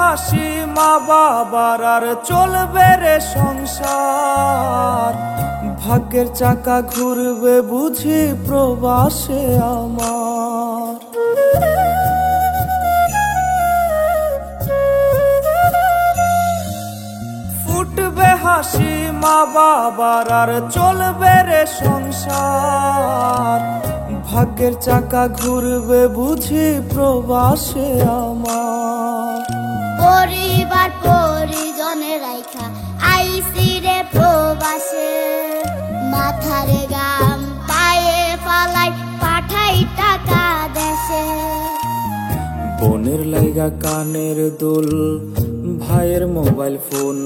হাসি মা বাবার আর চলবে রে সংসার। ভাগ্যের চাকা ঘুরবে বুঝি প্রবাসে আমার। ফুটবে হাসি মা বাবার আর চলবে রে সংসার। ভাগ্যের চাকা ঘুরবে বুঝি প্রবাসে আমার। পরিবার পরিজনের রাইখা আইসি রে প্রবাসে, মাথারে গাম পায়ে ফালাই পাঠাই টাকা দেশে। বোনের লাইগা কানের দুল, ভাইয়ের মোবাইল ফোন,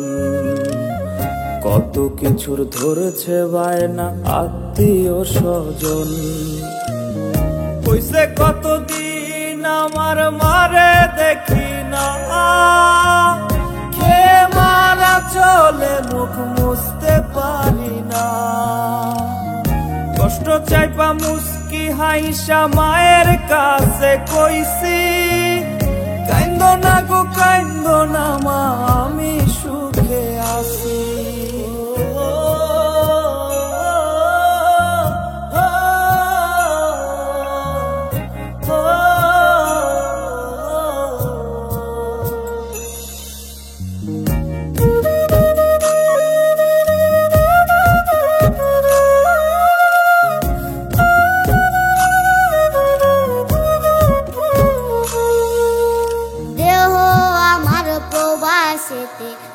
কত কিছুর ধরেছে বায়না আত্মীয় স্বজন। হইছে কতদিন আমার মারে দেখি না, খেয়ে মারা চলে মুখ মুছতে পারি না। কষ্ট চাইপা মুস্কি হাইসা মায়ের কাছে কইছি, কাইন্দো না গো কাইন্দো না মা, আমি সুখে আছি।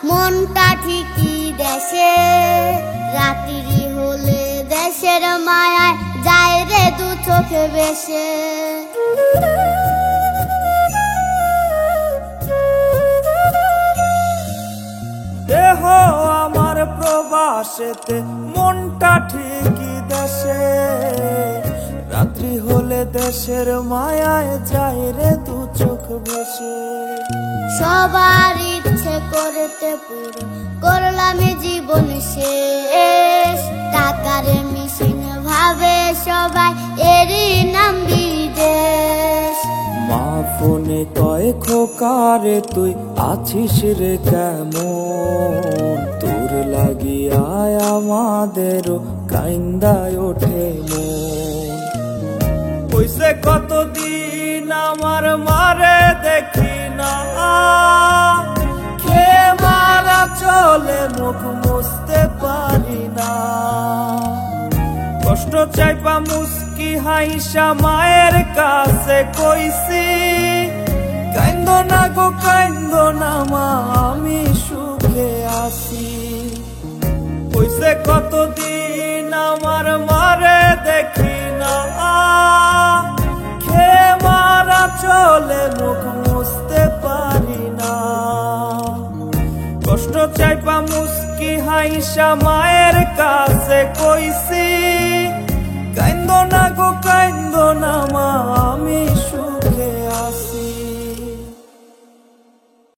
মনটা ঠিকই দেশে, রাত্রি হলে দেশের মায়ায় যায় রে দু চোখে বেশে। দেহ আমার প্রবাসেতে, মনটা ঠিকই দেশে, রাত্রি হলে দেশের মায়ায় যায় রে দু চোখ বেশে। সবার ইচ্ছে করতে পুরো করলাম জীবন শেষ, টাকার মিশিন ভাবে সবাই এরই নাম বিদেশ। মা ফোনে কয় খোকারে তুই আছিস রে কেমন, তোর লাগিয়া আমাদেরও কাইন্দায় ওঠে মন। হইছে কতদিন আমার মারে দেখি না, খেয়ে মারা চলে মুখ মুছতে পারি না। কষ্ট চাইপা মুস্কি হাইসা মায়ের কাছে কইছি, কাইন্দো না গো কাইন্দো না মা, আমি সুখে আছি। হইছে কতদিন আমার মারে দেখি না, খেয়ে মারা চলে মুখ মুছতে পারি না। কষ্ট চাইপা মুস্কি হাইসা মায়ের কাছে কইছি, কাইন্দো না গো কাইন্দো না মা, আমি